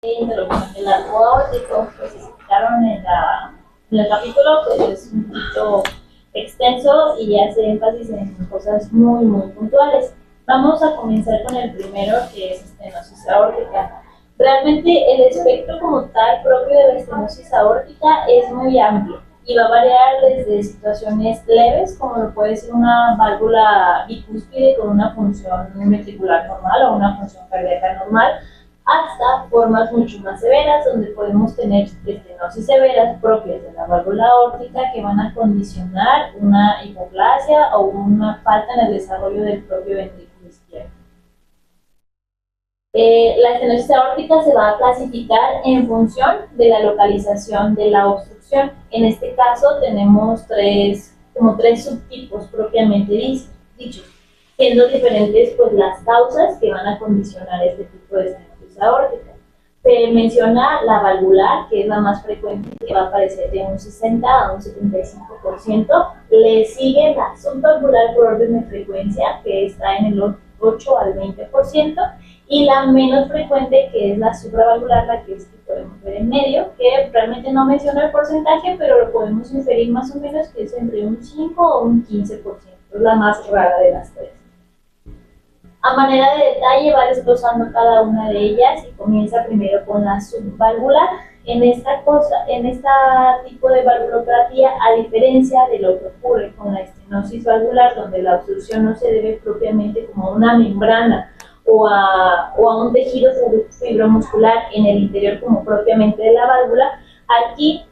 Interrupción del arco aórtico, pues se explicaron en el capítulo, pues es un poquito extenso y hace énfasis en cosas muy puntuales. Vamos a comenzar con el primero, que es estenosis aórtica. Realmente el espectro como tal propio de la estenosis aórtica es muy amplio y va a variar desde situaciones leves, como lo puede ser una válvula bicúspide con una función ventricular normal o una función cardíaca normal, hasta formas mucho más severas, donde podemos tener estenosis severas propias de la válvula aórtica que van a condicionar una hipoplasia o una falta en el desarrollo del propio ventrículo izquierdo. La estenosis aórtica se va a clasificar en función de la localización de la obstrucción. En este caso tenemos tres subtipos propiamente dichos, siendo diferentes pues las causas que van a condicionar este tipo de estenosis aórtica. Se menciona la valvular, que es la más frecuente, que va a aparecer de un 60 a un 75%. Le sigue la subvalvular por orden de frecuencia, que está en el 8 al 20%, y la menos frecuente, que es la supravalvular, la que podemos ver en medio, que realmente no menciona el porcentaje, pero lo podemos inferir más o menos que es entre un 5 o un 15%, es la más rara de las tres. A manera de detalle va desglosando cada una de ellas y comienza primero con la subvalvular. En esta tipo de valvulopatía, a diferencia de lo que ocurre con la estenosis valvular, donde la obstrucción no se debe propiamente como a una membrana o a un tejido fibromuscular en el interior como propiamente de la válvula, aquí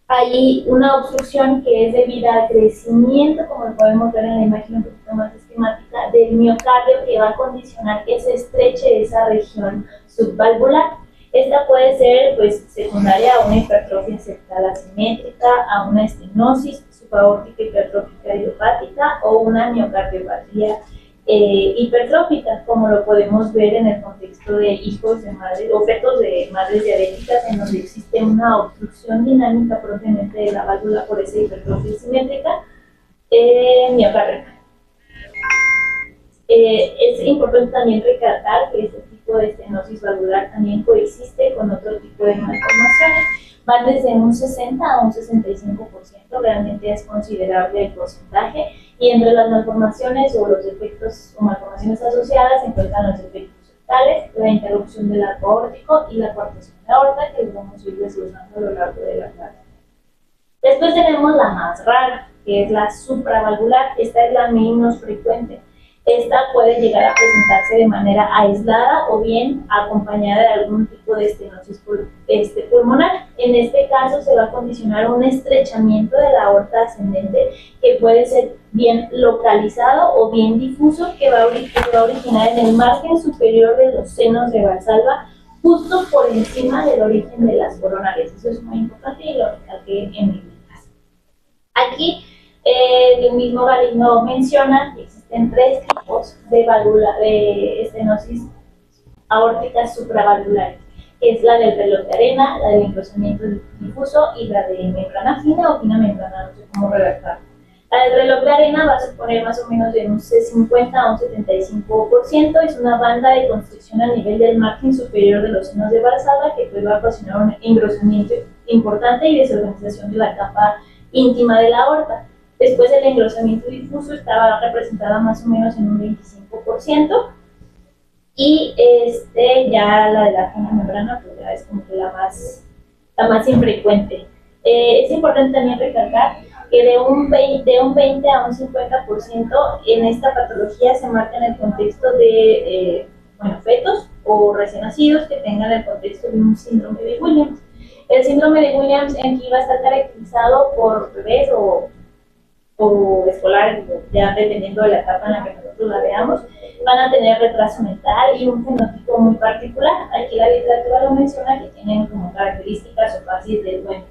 hay una obstrucción que es debida al crecimiento, como lo podemos ver en la imagen un poquito más esquemática, del miocardio, que va a condicionar que se estreche esa región subvalvular. Esta puede ser pues secundaria a una hipertrofia septal asimétrica, a una estenosis subaórtica hipertrófica idiopática o una miocardiopatía hipertrófica, como lo podemos ver en el contexto de hijos de madres o fetos de madres diabéticas, en donde existe una obstrucción dinámica propiamente de la válvula por esa hipertrofia simétrica miocárdica. Es importante también recalcar que este tipo de estenosis valvular también coexiste con otro tipo de malformaciones. Va desde un 60 a un 65%, realmente es considerable el porcentaje, y entre las malformaciones o los defectos o malformaciones asociadas se encuentran los defectos septales, la interrupción del arco aórtico y la coartación de aorta, que vamos a ir desglosando a lo largo de la clase. Después tenemos la más rara, que es la supravalvular. Esta es la menos frecuente. Esta puede llegar a presentarse de manera aislada o bien acompañada de algún tipo de estenosis pulmonar. En este caso se va a condicionar un estrechamiento de la aorta ascendente, que puede ser bien localizado o bien difuso, que va a originar en el margen superior de los senos de Valsalva, justo por encima del origen de las coronarias. Eso es muy importante y lo recalqué en mi clase. Aquí el mismo Galindo menciona que existen tres tipos de estenosis aórticas supravalvulares, que es la del reloj de arena, la del engrosamiento difuso y la de membrana fina o fina membrana, no sé cómo redactarlo. La del reloj de arena va a suponer más o menos de un 50 a un 75%, es una banda de constricción a nivel del margen superior de los senos de Valsalva, que pues va a ocasionar un engrosamiento importante y desorganización de la capa íntima de la aorta. Después el engrosamiento difuso estaba representada más o menos en un 25%, y ya la de la fina membrana pues ya es como que la más infrecuente. Es importante también recalcar que de un 20 a un 50% en esta patología se marca en el contexto de fetos o recién nacidos que tengan el contexto de un síndrome de Williams. El síndrome de Williams aquí va a estar caracterizado por bebés o escolares, ya dependiendo de la etapa en la que nosotros la veamos, van a tener retraso mental y un fenotipo muy particular. Aquí la literatura lo menciona, que tienen como características o fases del dueño.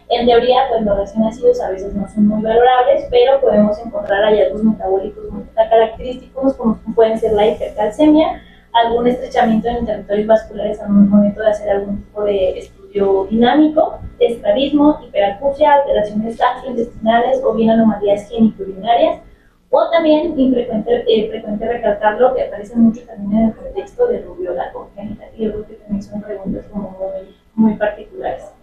En teoría, pues los recién nacidos a veces no son muy valorables, pero podemos encontrar hallazgos metabólicos muy característicos, como pueden ser la hipercalcemia, algún estrechamiento en territorios vasculares al momento de hacer algún tipo de estudio dinámico, estrabismo, hiperacusia, alteraciones gastrointestinales o bien anomalías genitourinarias, o también frecuente recalcarlo, que aparece mucho también en el contexto de rubiola congénita, y yo creo que también también son preguntas como muy particulares.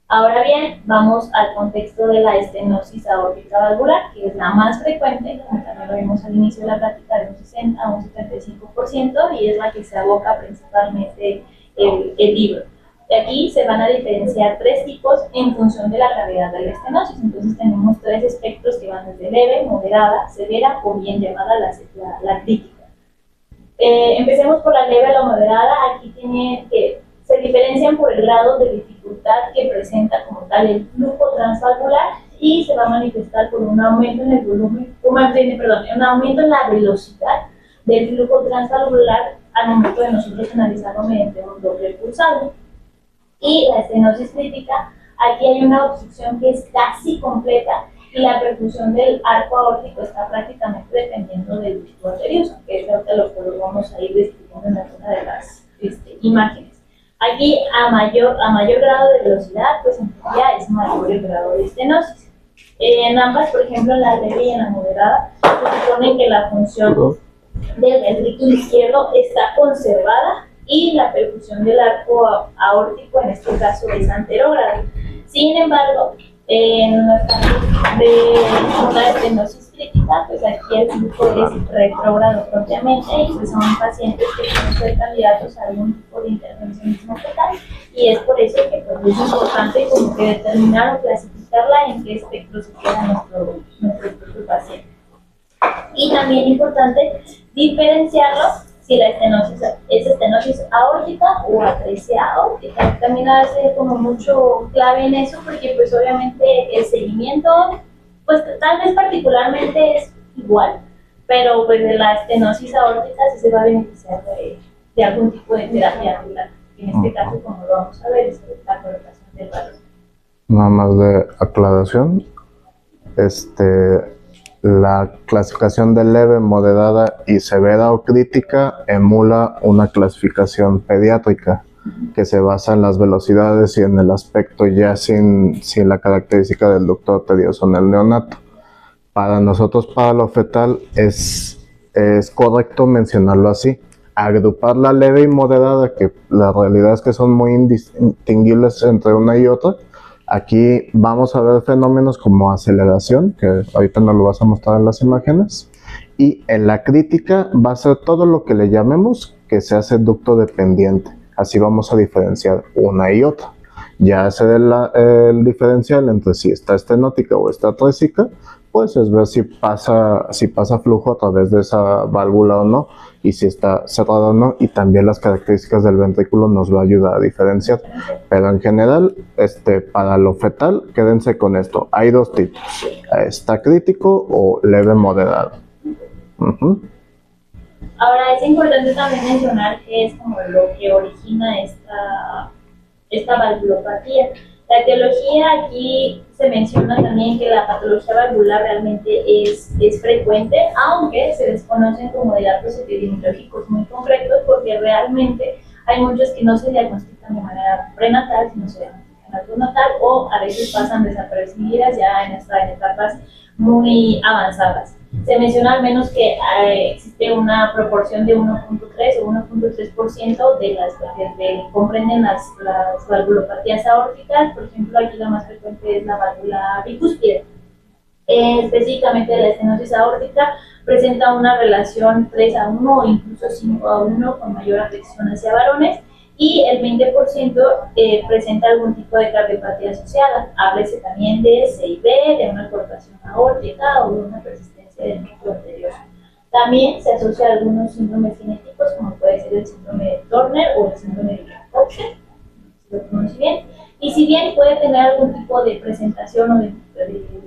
Ahora bien, vamos al contexto de la estenosis aórtica valvular, que es la más frecuente, como también lo vimos al inicio de la plática, de un 60 a un 75%, y es la que se aboca principalmente el libro. De aquí se van a diferenciar tres tipos en función de la gravedad de la estenosis. Entonces tenemos tres espectros que van desde leve, moderada, severa o bien llamada la crítica. Empecemos por la leve a la moderada. Aquí tiene que se diferencian por el grado de dificultad que presenta como tal el flujo transvalvular y se va a manifestar por un aumento en el volumen, un aumento en la velocidad del flujo transvalvular al momento de nosotros analizarlo mediante un doble pulsado. Y la estenosis crítica, aquí hay una obstrucción que es casi completa y la perfusión del arco aórtico está prácticamente dependiendo del disco arterioso, que es lo que vamos a ir describiendo en alguna de las imágenes. Aquí, a mayor grado de velocidad, pues en teoría es mayor el grado de estenosis. En ambas, por ejemplo, en la leve y en la moderada, se supone que la función del ventrículo izquierdo está conservada y la perfusión del arco aórtico, en este caso, es anterógrado. Sin embargo, en los casos de una estenosis crítica, pues aquí el flujo es retrógrado propiamente y pues son pacientes que pueden ser candidatos a algún tipo de intervencionismo fetal, y es por eso que pues, es importante como que determinar o clasificarla en qué espectro se queda nuestro paciente. Y también importante diferenciarlo si la estenosis es estenosis aórtica o atresia aórtica. También hace como mucho clave en eso porque pues obviamente el seguimiento pues tal vez particularmente es igual, pero pues de la estenosis aórtica sí se va a beneficiar de algún tipo de terapia angular. En este caso, como lo vamos a ver, es la colocación del balón. Nada más de aclaración, la clasificación de leve, moderada y severa o crítica emula una clasificación pediátrica que se basa en las velocidades y en el aspecto ya sin la característica del ducto arterioso en el neonato. Para nosotros, para lo fetal, es correcto mencionarlo así. Agrupar la leve y moderada, que la realidad es que son muy indistinguibles entre una y otra. Aquí vamos a ver fenómenos como aceleración, que ahorita nos lo vas a mostrar en las imágenes. Y en la crítica va a ser todo lo que le llamemos que se hace ducto dependiente. Así vamos a diferenciar una y otra. Ya hacer el diferencial entre si está estenótica o está atrésica, pues es ver si pasa flujo a través de esa válvula o no, y si está cerrada o no, y también las características del ventrículo nos va a ayudar a diferenciar. Pero en general, para lo fetal, quédense con esto. Hay dos tipos, está crítico o leve moderado. Ahora es importante también mencionar que es como lo que origina esta valvulopatía. La etiología, aquí se menciona también que la patología valvular realmente es frecuente, aunque se desconocen como de datos epidemiológicos muy concretos, porque realmente hay muchos que no se diagnostican de manera prenatal, sino se diagnostican al postnatal, o a veces pasan desapercibidas ya en etapas muy avanzadas. Se menciona al menos que existe una proporción de 1.3 o 1.3% de las que comprenden las valvulopatías aórticas. Por ejemplo, aquí la más frecuente es la válvula bicúspide. Específicamente la estenosis aórtica presenta una relación 3:1 o incluso 5:1 con mayor afección hacia varones, y el 20% presenta algún tipo de cardiopatía asociada. Háblese también de CIB, de una cortación aórtica o de una persistencia del núcleo arterioso. También se asocia a algunos síndromes genéticos, como puede ser el síndrome de Turner o el síndrome de Jakob, si lo pronuncio bien. Y si bien puede tener algún tipo de presentación o de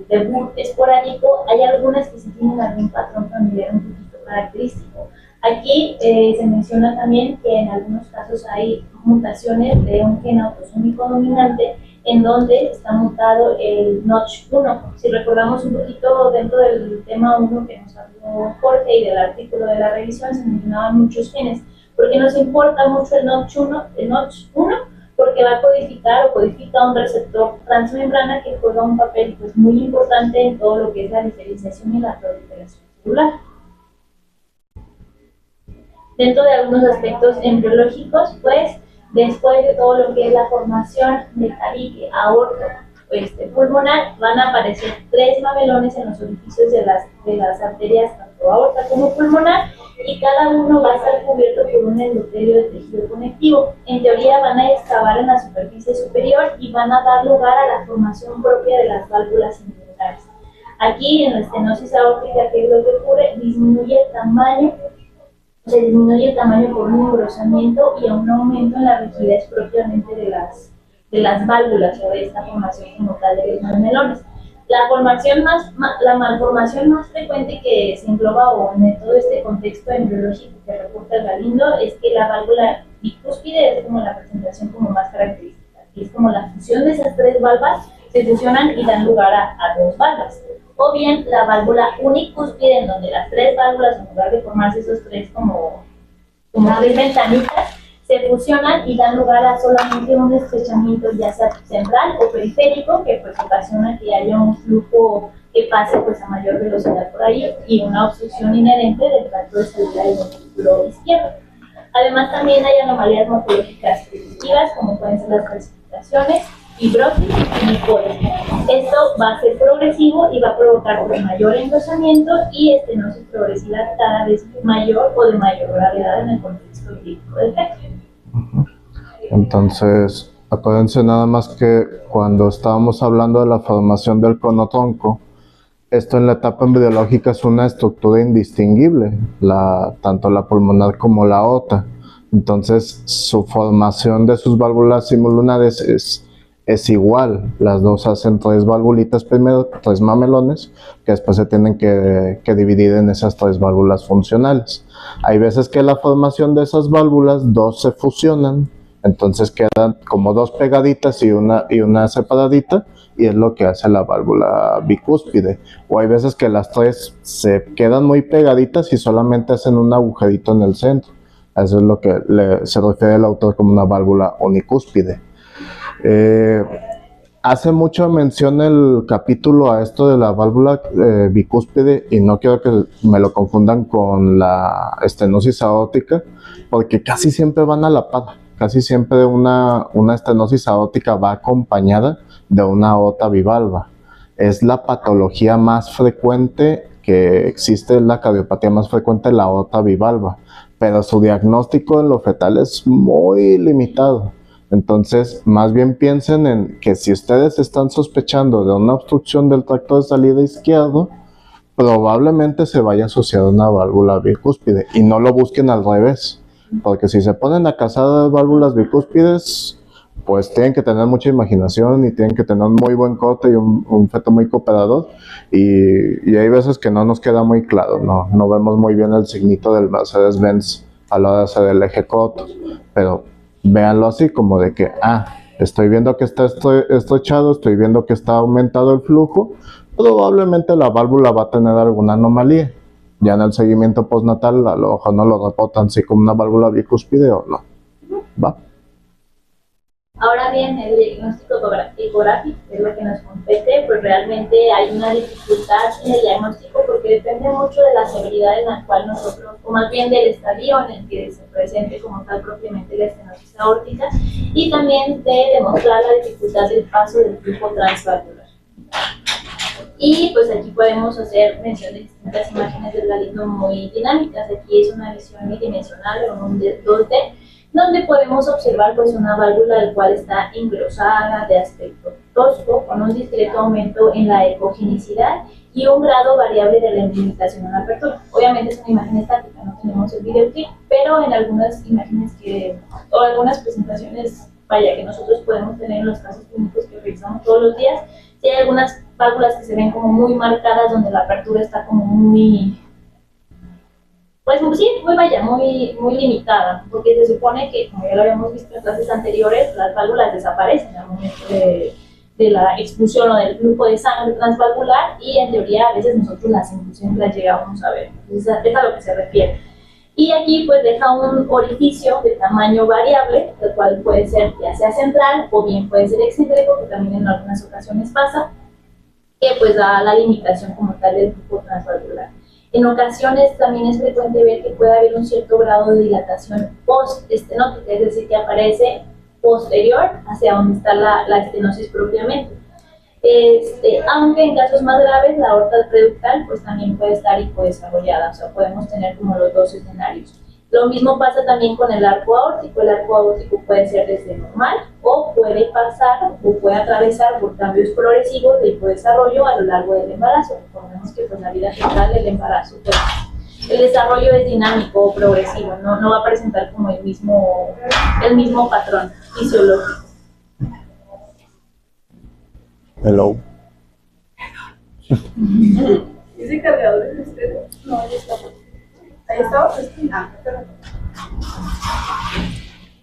debut esporádico, hay algunas que sí tienen algún patrón familiar un poquito característico. Aquí se menciona también que en algunos casos hay mutaciones de un gen autosómico dominante en donde está mutado el Notch1. Si recordamos un poquito dentro del tema 1 que nos habló Jorge y del artículo de la revisión, se mencionaban muchos genes. ¿Por qué nos importa mucho el Notch1? Porque va a codificar o codifica un receptor transmembrana que juega un papel pues, muy importante en todo lo que es la diferenciación y la proliferación celular. Dentro de algunos aspectos embriológicos, pues después de todo lo que es la formación del tabique aorta pulmonar, van a aparecer 3 mamelones en los orificios de las arterias, tanto aorta como pulmonar, y cada uno va a estar cubierto por un endotelio de tejido conectivo. En teoría van a excavar en la superficie superior y van a dar lugar a la formación propia de las válvulas inguinales. Aquí en la estenosis aórtica, ¿qué es lo que ocurre? Disminuye el tamaño por un engrosamiento y un aumento en la rigidez propiamente de las válvulas o de esta formación como tal de los mamelones. La malformación más frecuente que se engloba o en todo este contexto embriológico que reporta Galindo es que la válvula bicúspide es como la presentación como más característica, que es como la fusión de esas 3 válvulas se fusionan y dan lugar a 2 válvulas. O bien la válvula unicúspide, en donde las 3 válvulas, en lugar de formarse esos 3 como 3 ventanitas, se fusionan y dan lugar a solamente un estrechamiento, ya sea central o periférico, que pues ocasiona que haya un flujo que pase pues a mayor velocidad por ahí y una obstrucción inherente del tracto de salida del ventrículo izquierdo. Además, también hay anomalías morfológicas primitivas, como pueden ser las calcificaciones, fibrosis y liposis. Esto va a ser progresivo y va a provocar pues, mayor engrosamiento y estenosis progresiva cada vez mayor o de mayor gravedad en el contexto clínico del feto. Entonces, acuérdense nada más que cuando estábamos hablando de la formación del conotronco, esto en la etapa embriológica es una estructura indistinguible, tanto la pulmonar como la aorta. Entonces, su formación de sus válvulas simulunares es igual. Las dos hacen 3 valvulitas primero, 3 mamelones, que después se tienen que dividir en esas 3 válvulas funcionales. Hay veces que la formación de esas válvulas, 2 se fusionan, entonces quedan como 2 pegaditas y una separadita, y es lo que hace la válvula bicúspide. O hay veces que las 3 se quedan muy pegaditas y solamente hacen un agujerito en el centro. Eso es lo que se refiere el autor como una válvula unicúspide. Hace mucho mención el capítulo a esto de la válvula bicúspide, y no quiero que me lo confundan con la estenosis aórtica, porque casi siempre van a la par. Casi siempre una estenosis aórtica va acompañada de una aorta bivalva. Es la patología más frecuente que existe, la cardiopatía más frecuente, la aorta bivalva, pero su diagnóstico en lo fetal es muy limitado. Entonces, más bien piensen en que si ustedes están sospechando de una obstrucción del tracto de salida izquierdo, probablemente se vaya asociada a una válvula bicúspide, y no lo busquen al revés, porque si se ponen a cazar de válvulas bicúspides, pues tienen que tener mucha imaginación y tienen que tener un muy buen corte y un feto muy cooperador, y hay veces que no nos queda muy claro, no vemos muy bien el signito del Mercedes-Benz a la hora de hacer el eje corto, pero véanlo así como de que, estoy viendo que está estrechado, estoy viendo que está aumentado el flujo, probablemente la válvula va a tener alguna anomalía. Ya en el seguimiento postnatal a lo mejor no lo reportan si como una válvula bicúspide o no. ¿Va? Ahora bien, el diagnóstico ecográfico, que es lo que nos compete, pues realmente hay una dificultad en el diagnóstico porque depende mucho de la severidad en la cual nosotros, o más bien del estadio en el que se presente como tal propiamente la estenosis aórtica, y también de demostrar la dificultad del paso del flujo transvalvular. Y pues aquí podemos hacer mención de distintas imágenes del Galindo muy dinámicas. Aquí es una visión bidimensional o un 2D, donde podemos observar pues una válvula del cual está engrosada, de aspecto tosco, con un discreto aumento en la ecogenicidad y un grado variable de la limitación en la apertura. Obviamente es una imagen estática, no tenemos el videoclip, pero en algunas imágenes o algunas presentaciones, que nosotros podemos tener en los casos clínicos que revisamos todos los días, sí hay algunas válvulas que se ven como muy marcadas, donde la apertura está como muy, pues sí, muy limitada, porque se supone que, como ya lo habíamos visto en clases anteriores, las válvulas desaparecen al momento de la expulsión o del flujo de sangre transvalvular, y en teoría a veces nosotros las inclusiones las llegamos a ver. Entonces, es a lo que se refiere. Y aquí pues deja un orificio de tamaño variable, el cual puede ser ya sea central o bien puede ser excéntrico, que también en algunas ocasiones pasa, que pues da la limitación como tal del flujo transvalvular. En ocasiones también es frecuente ver que puede haber un cierto grado de dilatación post-estenótica, es decir, que aparece posterior hacia donde está la estenosis propiamente. Aunque en casos más graves la aorta reductal pues también puede estar hipodesarrollada, o sea, podemos tener como los dos escenarios. Lo mismo pasa también con el arco aórtico. El arco aórtico puede ser desde normal o puede pasar o puede atravesar por cambios progresivos de hipodesarrollo a lo largo del embarazo. Recordemos que pues la vida fetal, el embarazo, pues, el desarrollo es dinámico o progresivo, no va a presentar como el mismo patrón fisiológico. Hello. ¿Ese cargador es de ustedes? No, ahí está. Ahí está.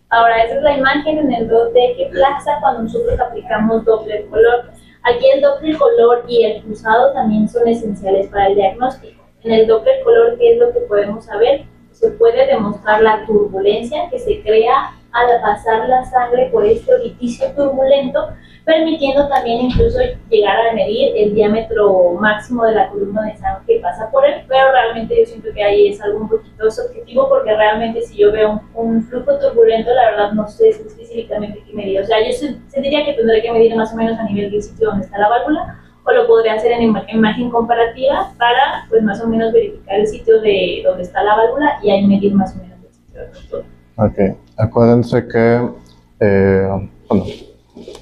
Ahora, esa es la imagen en el 2D que plasma cuando nosotros aplicamos Doppler color. Aquí el Doppler color y el cruzado también son esenciales para el diagnóstico. En el Doppler color, ¿qué es lo que podemos saber? Se puede demostrar la turbulencia que se crea al pasar la sangre por este orificio turbulento, permitiendo también incluso llegar a medir el diámetro máximo de la columna de sangre que pasa por él, pero realmente yo siento que ahí es algo un poquito subjetivo, porque realmente si yo veo un flujo turbulento, la verdad no sé específicamente qué medir. O sea, yo sentiría que tendré que medir más o menos a nivel del sitio donde está la válvula, o lo podría hacer en imagen comparativa para, pues, más o menos verificar el sitio de donde está la válvula y ahí medir más o menos el sitio de rotura. Ok, acuérdense que, bueno,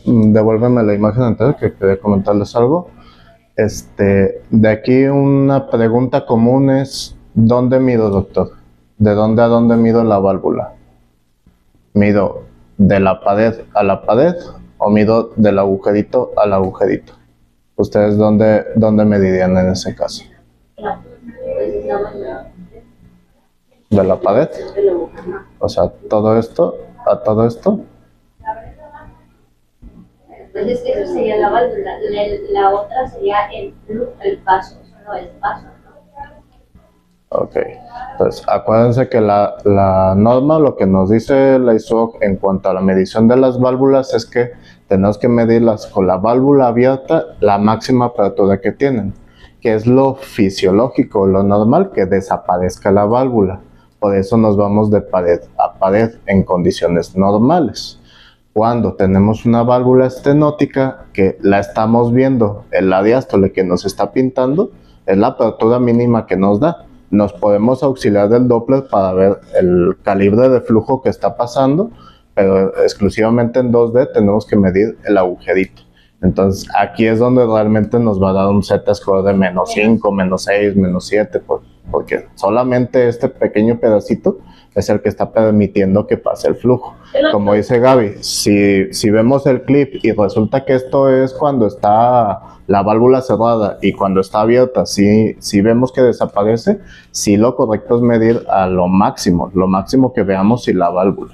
devuélveme la imagen anterior que quería comentarles algo. De aquí una pregunta común es, ¿dónde mido, doctor? ¿De dónde a dónde mido la válvula? ¿Mido de la pared a la pared o mido del agujerito al agujerito? ¿Ustedes dónde medirían en ese caso? ¿De la pared? O sea, todo esto a todo esto. Pues es que eso sería la válvula, la otra sería el paso, no el paso, ¿no? Ok, entonces acuérdense que la norma, lo que nos dice la ISOC en cuanto a la medición de las válvulas es que tenemos que medirlas con la válvula abierta, la máxima apertura que tienen, que es lo fisiológico, lo normal, que desaparezca la válvula. Por eso nos vamos de pared a pared en condiciones normales. Cuando tenemos una válvula estenótica que la estamos viendo, en la diástole que nos está pintando, es la apertura mínima que nos da. Nos podemos auxiliar del Doppler para ver el calibre de flujo que está pasando, pero exclusivamente en 2D tenemos que medir el agujerito. Entonces aquí es donde realmente nos va a dar un Z-score de -5, -6, -7, porque solamente este pequeño pedacito es el que está permitiendo que pase el flujo. Como dice Gaby, si vemos el clip y resulta que esto es cuando está la válvula cerrada y cuando está abierta, si vemos que desaparece, sí lo correcto es medir a lo máximo que veamos y la válvula.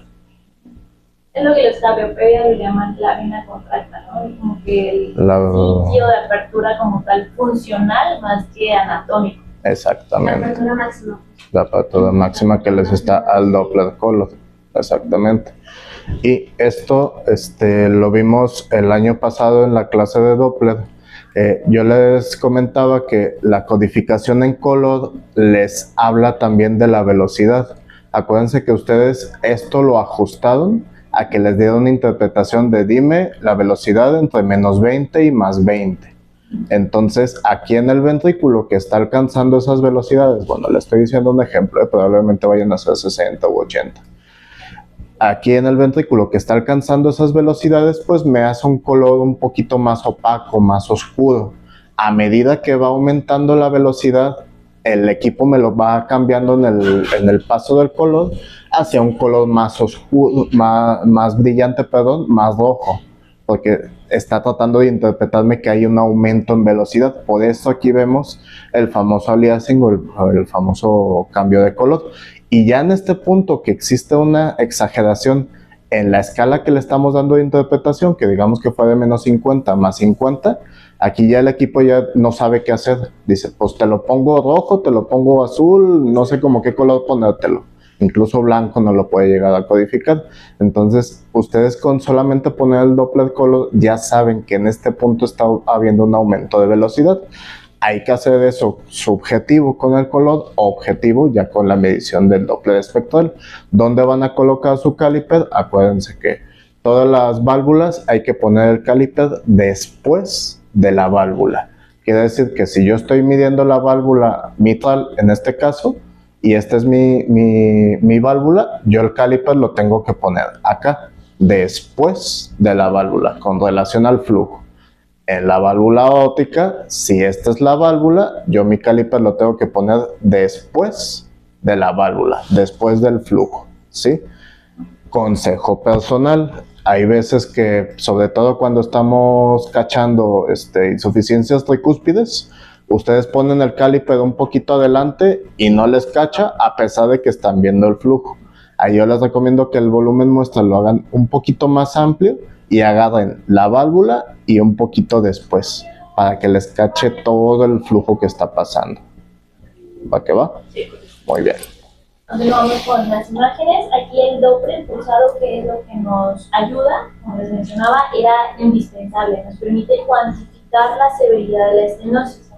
Es lo que los tabiopedia lo llaman la vena contracta, ¿no? Como que el sitio de apertura como tal funcional más que anatómico. Exactamente. La apertura máxima. La apertura máxima que les está al Doppler color. Exactamente. Y esto lo vimos el año pasado en la clase de Doppler. Yo les comentaba que la codificación en color les habla también de la velocidad. Acuérdense que ustedes esto lo ajustaron a que les dieron una interpretación de dime la velocidad entre -20 y +20. Entonces, aquí en el ventrículo que está alcanzando esas velocidades, bueno, le estoy diciendo un ejemplo, probablemente vayan a ser 60 u 80. Aquí en el ventrículo que está alcanzando esas velocidades, pues me hace un color un poquito más opaco, más oscuro. A medida que va aumentando la velocidad, el equipo me lo va cambiando en el paso del color hacia un color más oscuro, más brillante, más rojo, porque está tratando de interpretarme que hay un aumento en velocidad. Por eso aquí vemos el famoso aliasing o el famoso cambio de color. Y ya en este punto que existe una exageración en la escala que le estamos dando de interpretación, que digamos que fue de -50 a +50, aquí ya el equipo ya no sabe qué hacer. Dice, pues te lo pongo rojo, te lo pongo azul, no sé cómo qué color ponértelo. Incluso blanco no lo puede llegar a codificar. Entonces, ustedes con solamente poner el Doppler color ya saben que en este punto está habiendo un aumento de velocidad. hay que hacer eso subjetivo con el color, objetivo ya con la medición del Doppler espectral. ¿Dónde van a colocar su caliper? Acuérdense que todas las válvulas hay que poner el caliper después de la válvula. Quiere decir que si yo estoy midiendo la válvula mitral en este caso, y esta es mi válvula, yo el caliper lo tengo que poner acá, después de la válvula, con relación al flujo. En la válvula aórtica, si esta es la válvula, yo mi caliper lo tengo que poner después de la válvula, después del flujo, ¿sí? Consejo personal, hay veces que, sobre todo cuando estamos cachando insuficiencias tricúspides, ustedes ponen el caliper un poquito adelante y no les cacha a pesar de que están viendo el flujo. Ahí yo les recomiendo que el volumen muestra lo hagan un poquito más amplio y agarren la válvula y un poquito después para que les cache todo el flujo que está pasando. ¿Va que va? Sí. Muy bien. Continuamos con las imágenes. Aquí el Doppler pulsado, que es lo que nos ayuda, como les mencionaba, era indispensable. Nos permite cuantificar la severidad de la estenosis.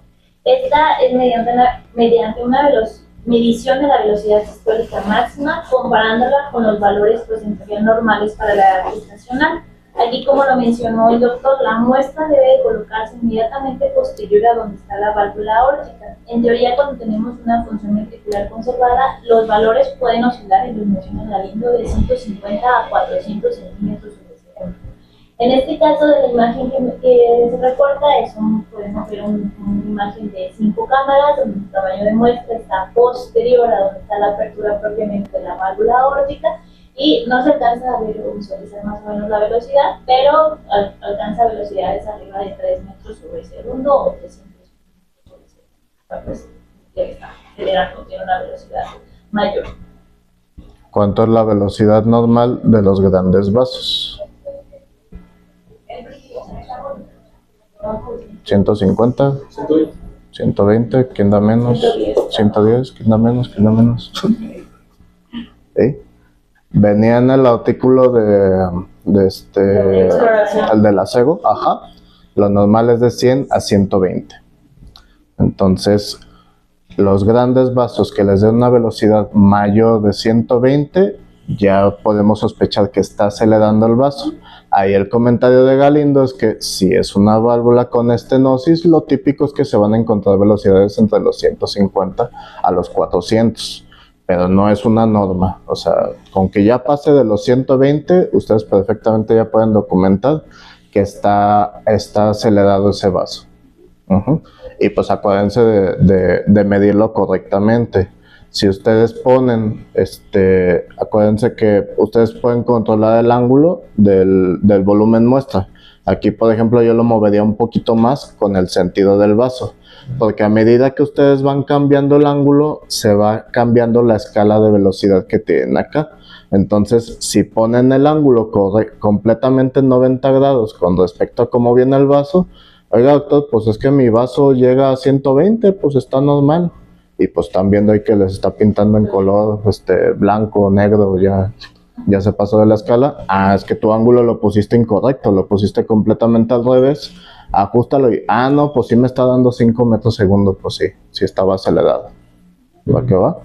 Esta es mediante una medición de la velocidad sistólica máxima, comparándola con los valores pues, en teoría normales para la edad gestacional. Aquí, como lo mencionó el doctor, la muestra debe de colocarse inmediatamente posterior a donde está la válvula aórtica. En teoría, cuando tenemos una función ventricular conservada, los valores pueden oscilar, y los menciona Galindo, de 150 a 400 centímetros sobre segundo. En este caso de la imagen que se reporta, podemos ver una imagen de 5 cámaras, donde el tamaño de muestra está posterior a donde está la apertura propiamente de la válvula aórtica, y no se alcanza a ver o visualizar más o menos la velocidad, pero alcanza velocidades arriba de 3 metros sobre segundo o 300 metros sobre segundo. Pues debe estar acelerando, tiene una velocidad mayor. ¿Cuánto es la velocidad normal de los grandes vasos? 150, 120, ¿quién da menos? 110, ¿quién da menos? ¿Quién da menos? ¿Sí? Venía en el artículo el de la CEGO, ajá, lo normal es de 100 a 120. Entonces, los grandes vasos que les den una velocidad mayor de 120, ya podemos sospechar que está acelerando el vaso. Ahí el comentario de Galindo es que si es una válvula con estenosis, lo típico es que se van a encontrar velocidades entre los 150 a los 400. Pero no es una norma, o sea, con que ya pase de los 120, ustedes perfectamente ya pueden documentar que está acelerado ese vaso. Y pues acuérdense de medirlo correctamente. Si ustedes ponen, acuérdense que ustedes pueden controlar el ángulo del volumen muestra. Aquí, por ejemplo, yo lo movería un poquito más con el sentido del vaso, porque a medida que ustedes van cambiando el ángulo, se va cambiando la escala de velocidad que tienen acá. Entonces, si ponen el ángulo completamente en 90 grados con respecto a cómo viene el vaso, oiga doctor, pues es que mi vaso llega a 120, pues está normal. Y pues están viendo ahí que les está pintando en color blanco, negro, ya se pasó de la escala. Ah, es que tu ángulo lo pusiste incorrecto, lo pusiste completamente al revés. Ajustalo y, no, pues sí me está dando 5 metros segundo, pues sí estaba acelerado. ¿Va que va?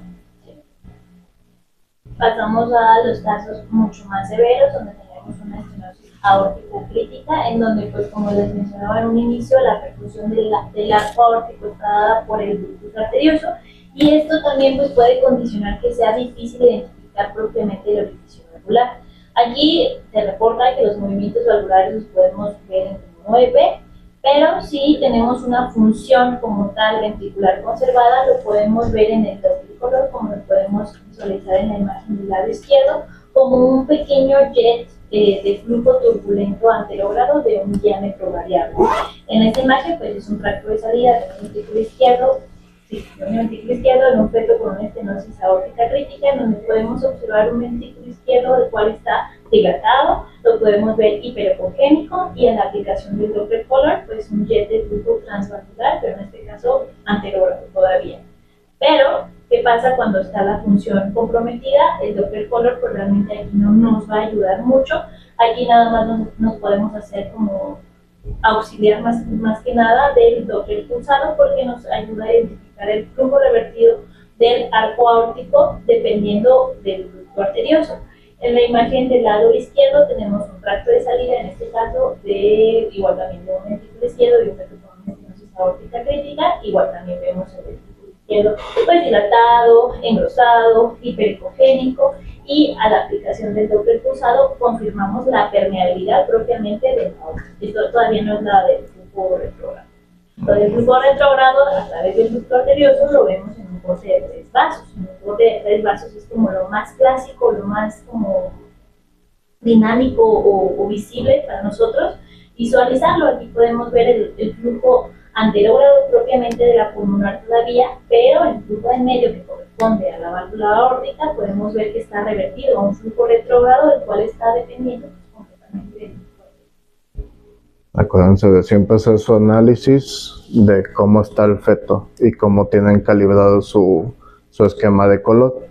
Pasamos a los casos mucho más severos, donde tenemos una estenosis aórtica crítica, en donde, pues como les mencionaba en un inicio, la perfusión del arco aórtico está dada por el ductus arterioso, y esto también pues puede condicionar que sea difícil identificar propiamente el orificio valvular. Aquí se reporta que los movimientos valvulares los podemos ver en 9, pero si tenemos una función como tal ventricular conservada, lo podemos ver en el Doppler color, como lo podemos visualizar en la imagen del lado izquierdo, como un pequeño jet de flujo turbulento anterógrado de un diámetro variable. En esta imagen pues es un tracto de salida del ventrículo izquierdo, en un feto con una estenosis aórtica crítica, en donde podemos observar un ventrículo izquierdo el cual está dilatado, lo podemos ver hiperepogénico, y en la aplicación del Doppler color pues un jet de flujo transvalvular, pero en este caso anterógrado todavía. Pero ¿qué pasa cuando está la función comprometida? El Doppler color pues realmente aquí no nos va a ayudar mucho. Aquí nada más nos podemos hacer como auxiliar más que nada del Doppler pulsado, porque nos ayuda a identificar el flujo revertido del arco aórtico dependiendo del flujo arterioso. En la imagen del lado izquierdo tenemos un tracto de salida, en este caso igual también de un ventrículo izquierdo y un feto con una estenosis aórtica crítica. Igual también vemos el ventrículo izquierdo pues dilatado, engrosado, hipericogénico, y a la aplicación del Doppler pulsado confirmamos la permeabilidad propiamente del aorta. Esto todavía no es nada del flujo retrógrado. Lo del flujo retrógrado a través del ducto arterioso lo vemos en un corte de 3 vasos. Un corte de 3 vasos es como lo más clásico, lo más como dinámico o visible para nosotros visualizarlo. Aquí podemos ver el flujo anterógrado propiamente de la pulmonar todavía, pero el flujo en medio que corresponde a la válvula aórtica podemos ver que está revertido a un flujo retrógrado, el cual está dependiendo completamente del flujo. Acuérdense de siempre hacer su análisis de cómo está el feto y cómo tienen calibrado su esquema de color.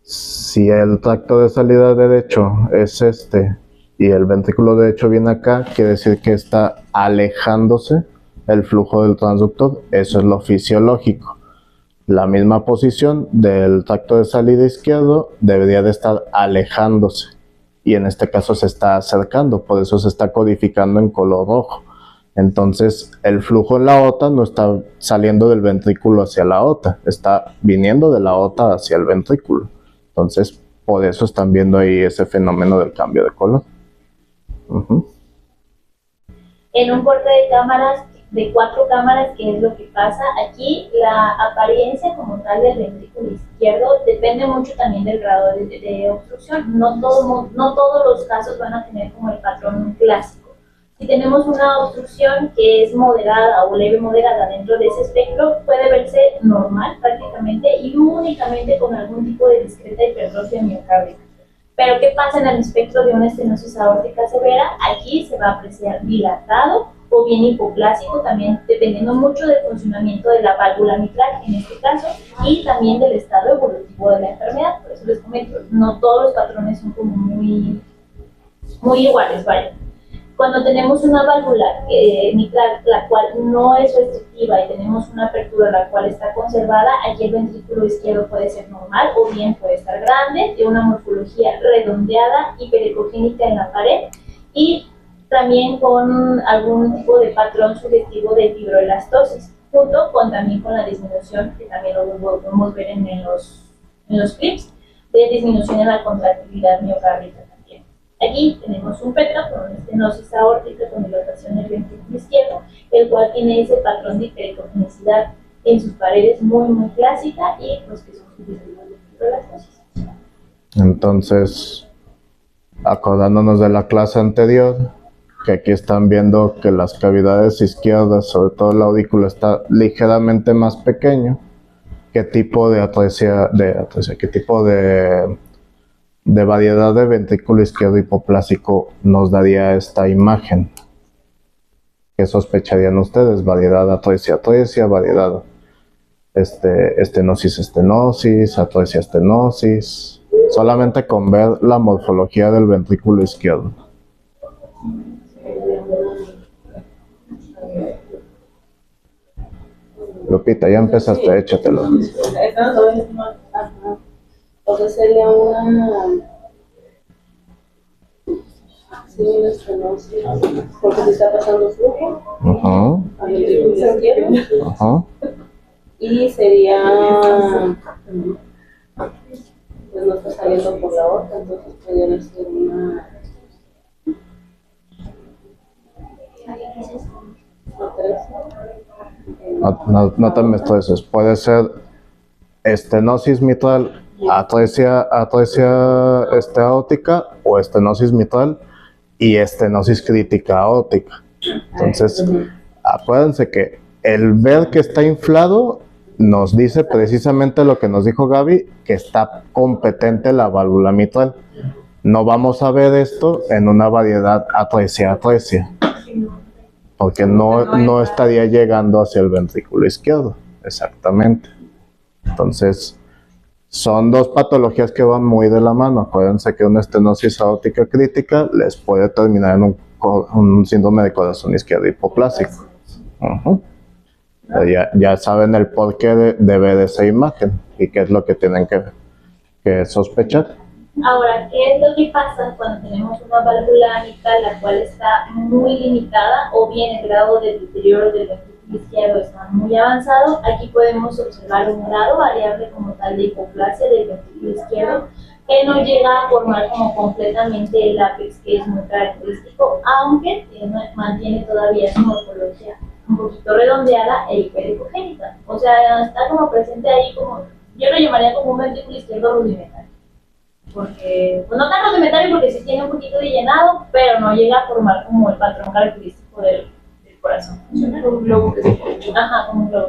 Si el tracto de salida derecho es este y el ventrículo derecho viene acá, quiere decir que está alejándose el flujo del transductor. Eso es lo fisiológico. La misma posición del tracto de salida izquierdo debería de estar alejándose, y en este caso se está acercando, por eso se está codificando en color rojo. Entonces el flujo en la aorta no está saliendo del ventrículo hacia la aorta, está viniendo de la aorta hacia el ventrículo. Entonces por eso están viendo ahí ese fenómeno del cambio de color. En un corte de cámaras, de 4 cámaras, ¿qué es lo que pasa? Aquí la apariencia como tal del ventrículo izquierdo depende mucho también del grado de obstrucción. No todos los casos van a tener como el patrón clásico. Si tenemos una obstrucción que es moderada o leve moderada dentro de ese espectro, puede verse normal prácticamente y únicamente con algún tipo de discreta hipertrofia miocárdica. Pero ¿qué pasa en el espectro de una estenosis aórtica severa? Aquí se va a apreciar dilatado o bien hipoplásico, también dependiendo mucho del funcionamiento de la válvula mitral en este caso, y también del estado evolutivo de la enfermedad. Por eso les comento, no todos los patrones son como muy iguales, vaya. Cuando tenemos una válvula mitral, la cual no es restrictiva y tenemos una apertura la cual está conservada, aquí el ventrículo izquierdo puede ser normal o bien puede estar grande, de una morfología redondeada, hiperecogénica en la pared, y también con algún tipo de patrón sugestivo de fibroelastosis, junto con también con la disminución, que también lo podemos ver en los clips, de disminución en la contractilidad miocárdica. Aquí tenemos un feto con una estenosis aórtica con dilatación del ventrículo izquierdo, el cual tiene ese patrón de hipericogenicidad en sus paredes muy clásica, y pues que son sugestivas de fibroelastosis. Entonces, acordándonos de la clase anterior, que aquí están viendo que las cavidades izquierdas, sobre todo la aurícula, está ligeramente más pequeño. ¿Qué tipo de atresia, qué tipo de variedad de ventrículo izquierdo hipoplásico nos daría esta imagen? ¿Qué sospecharían ustedes? Variedad atresia, variedad estenosis, atresia, estenosis. Solamente con ver la morfología del ventrículo izquierdo. Lupita, ya empezaste, échatelo. O sea, sería una estenosis, porque se está pasando flujo al ventrículo izquierdo. Y sería, pues no está saliendo por la aorta, entonces podría ser una No te me estreses, puede ser estenosis mitral, atresia aórtica, o estenosis mitral y estenosis crítica aórtica. Entonces, acuérdense que el ver que está inflado nos dice precisamente lo que nos dijo Gaby, que está competente la válvula mitral. No vamos a ver esto en una variedad atresia, porque no estaría llegando hacia el ventrículo izquierdo, exactamente. Entonces, son dos patologías que van muy de la mano. Acuérdense que una estenosis aórtica crítica les puede terminar un síndrome de corazón izquierdo hipoplásico. Ya saben el porqué de ver esa imagen y qué es lo que tienen que sospechar. Ahora, ¿qué es lo que pasa cuando tenemos una válvula mitral la cual está muy limitada o bien el grado de deterioro del ventrículo izquierdo está muy avanzado? Aquí podemos observar un grado variable como tal de hipoplasia del ventrículo izquierdo que no llega a formar como completamente el ápex, que es muy característico, aunque mantiene todavía su morfología un poquito redondeada e hiperecogénica. O sea, está como presente ahí como, yo lo llamaría como un ventrículo izquierdo rudimentario. Porque, pues no tan rudimentario porque sí tiene un poquito de llenado, pero no llega a formar como el patrón característico del corazón. Como un globo que se poncha. Ajá, como un globo.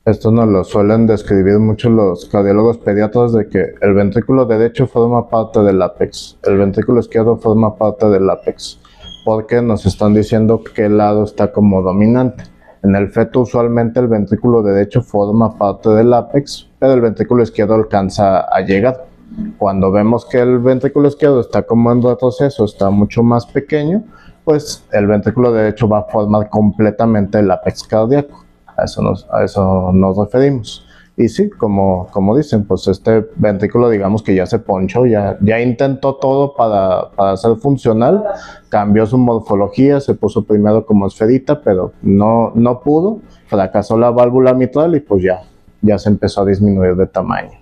Esto nos lo suelen describir mucho los cardiólogos pediatras, de que el ventrículo derecho forma parte del ápex, el ventrículo izquierdo forma parte del ápex, porque nos están diciendo qué lado está como dominante. En el feto usualmente el ventrículo derecho forma parte del ápex, pero el ventrículo izquierdo alcanza a llegar. Cuando vemos que el ventrículo izquierdo está como en retroceso, está mucho más pequeño, pues el ventrículo derecho va a formar completamente el ápex cardíaco. A eso nos referimos. Y sí, como dicen, pues este ventrículo digamos que ya se ponchó, ya intentó todo para ser funcional, cambió su morfología, se puso primero como esferita, pero no pudo, fracasó la válvula mitral y pues ya se empezó a disminuir de tamaño.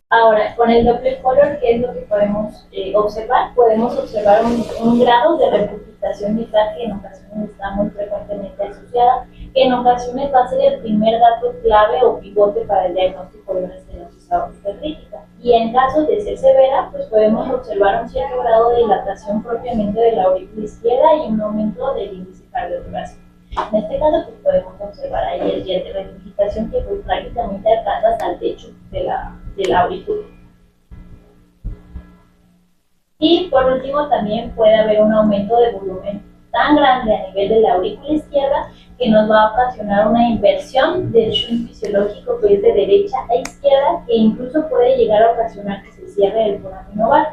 Ahora, con el Doppler color, ¿qué es lo que podemos observar? Podemos observar un grado de regurgitación mitral que en ocasiones está muy frecuentemente asociada, que en ocasiones va a ser el primer dato clave o pivote para el diagnóstico de una estenosis aórtica crítica. Y en caso de ser severa, pues podemos observar un cierto grado de dilatación propiamente de la aurícula izquierda y un aumento del índice cardiotorácico. En este caso, pues podemos observar ahí el jet de regurgitación que pues prácticamente alcanza hasta el techo de la aurícula. Y por último, también puede haber un aumento de volumen tan grande a nivel de la aurícula izquierda que nos va a ocasionar una inversión del shunt fisiológico, que es de derecha a izquierda, que incluso puede llegar a ocasionar que se cierre el foramen oval.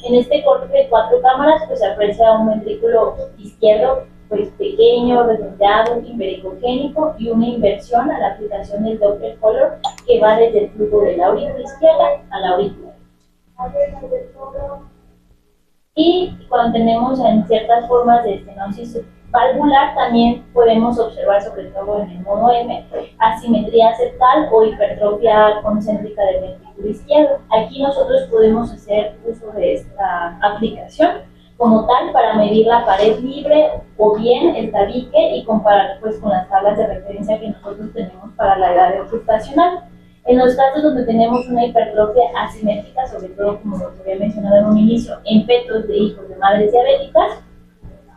En este corte de 4 cámaras, pues se aprecia un ventrículo izquierdo pues pequeño, redondeado, hiperecogénico y una inversión a la aplicación del Doppler color que va desde el flujo de la aurícula izquierda a la aurícula derecha. Y cuando tenemos en ciertas formas de estenosis valvular, también podemos observar, sobre todo en el modo M, asimetría septal o hipertrofia concéntrica del ventrículo izquierdo. Aquí nosotros podemos hacer uso de esta aplicación como tal para medir la pared libre o bien el tabique y comparar pues con las tablas de referencia que nosotros tenemos para la edad gestacional. En los casos donde tenemos una hipertrofia asimétrica, sobre todo como lo había mencionado en un inicio, en fetos de hijos de madres diabéticas,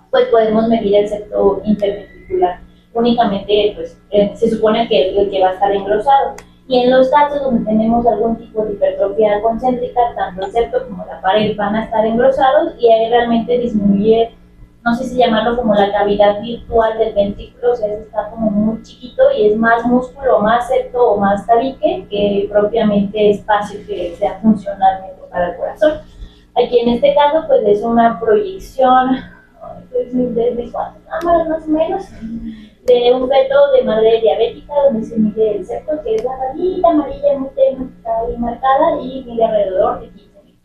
pues podemos medir el septo interventricular. Únicamente pues se supone que es el que va a estar engrosado. Y en los casos donde tenemos algún tipo de hipertrofia concéntrica, tanto el septo como la pared van a estar engrosados y ahí realmente disminuye, no sé si llamarlo como la cavidad virtual del ventrículo, o sea, está como muy chiquito y es más músculo, más septo o más tabique que propiamente espacio que sea funcionalmente para el corazón. Aquí en este caso pues es una proyección desde 4 cámaras más o menos, de un feto de madre diabética donde se mide el septo, que es la rayita amarilla muy tenue, está ahí marcada y mide alrededor de 15 litros.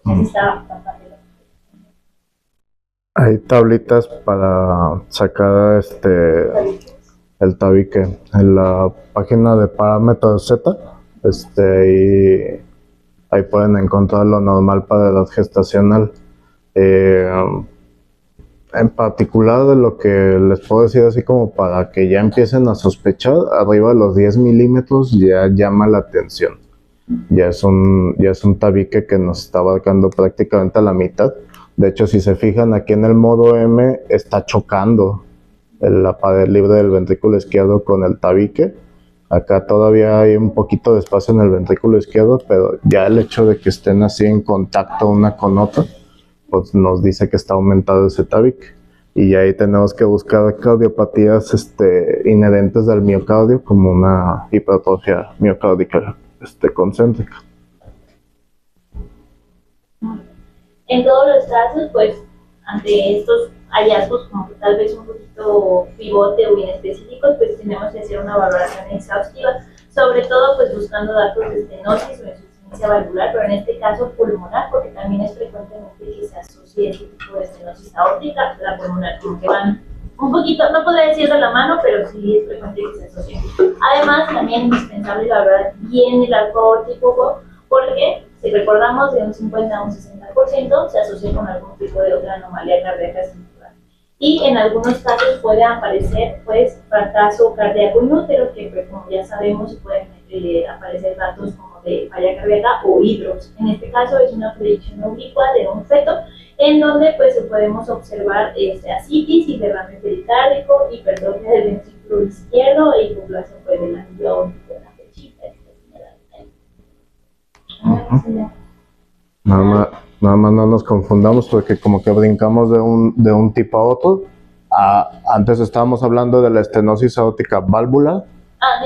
Así está bastante bien. Hay tablitas para sacar el tabique en la página de parámetros Z, y ahí pueden encontrar lo normal para edad gestacional. En particular, de lo que les puedo decir así como para que ya empiecen a sospechar, arriba de los 10 milímetros ya llama la atención. Ya es un tabique que nos está abarcando prácticamente a la mitad. De hecho, si se fijan aquí en el modo M, está chocando la pared libre del ventrículo izquierdo con el tabique. Acá todavía hay un poquito de espacio en el ventrículo izquierdo, pero ya el hecho de que estén así en contacto una con otra, pues nos dice que está aumentado ese tabique. Y ahí tenemos que buscar cardiopatías inherentes del miocardio, como una hipertrofia miocárdica concéntrica. En todos los casos, pues ante estos hallazgos como que tal vez un poquito pivote o inespecíficos, pues tenemos que hacer una valoración exhaustiva, sobre todo pues buscando datos de estenosis o insuficiencia valvular, pero en este caso pulmonar, porque también es frecuentemente que se asocia este tipo de estenosis aórtica, la pulmonar, como que van un poquito, no podría decir de la mano, pero sí es frecuente que se asocie. Además, también es indispensable valorar bien el arco aórtico, porque si recordamos de un 50 a un 60% se asocia con algún tipo de otra anomalía cardíaca estructural. Y en algunos casos puede aparecer pues fracaso cardíaco inútero, que pues, como ya sabemos pueden aparecer datos como de falla cardíaca o hidrops. En este caso es una proyección oblicua de un feto en donde pues podemos observar ascitis y derrame pericárdico, hipertrofia del ventrículo izquierdo e hipoplasma pues, del anillo aórtico de la pechita. Nada más no nos confundamos porque como que brincamos de un tipo a otro. Antes estábamos hablando de la estenosis aórtica válvula.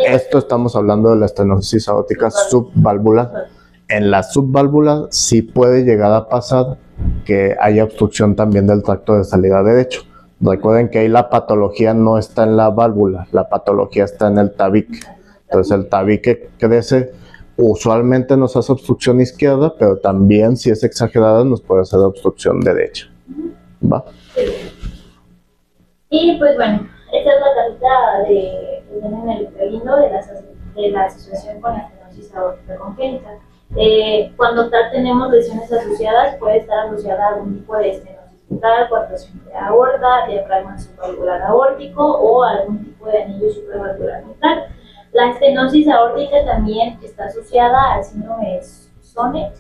Esto estamos hablando de la estenosis aórtica subvalvular. En la subválvula sí puede llegar a pasar que haya obstrucción también del tracto de salida derecho. Recuerden que ahí la patología no está en la válvula, la patología está en el tabique. Entonces el tabique crece, usualmente nos hace obstrucción izquierda, pero también si es exagerada nos puede hacer obstrucción derecha. ¿Va? Y pues bueno, esta es la cajita que viene en el uterino de la asociación con la estenosis aórtica congénita. Cuando tal tenemos lesiones asociadas, puede estar asociada a algún tipo de estenosis mitral, coartación de aorta, diafragma subvalvular aórtico o algún tipo de anillo supravalvular mitral. La estenosis aórtica también está asociada al síndrome de Sone,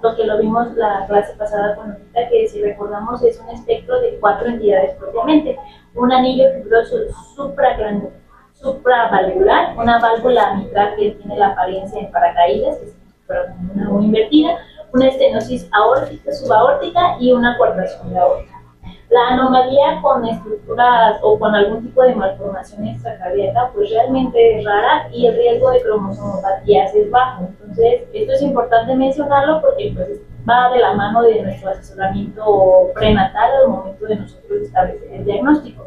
lo que lo vimos la clase pasada con Lupita, que si recordamos es un espectro de 4 entidades propiamente: un anillo fibroso supravalvular, una válvula mitral que tiene la apariencia en paracaídas, que es una U invertida, una estenosis aórtica, subaórtica y una coartación de aorta. La anomalía con estructuras o con algún tipo de malformación extracardíaca pues realmente es rara y el riesgo de cromosomopatías es bajo. Entonces, esto es importante mencionarlo porque pues va de la mano de nuestro asesoramiento prenatal al momento de nosotros establecer el diagnóstico.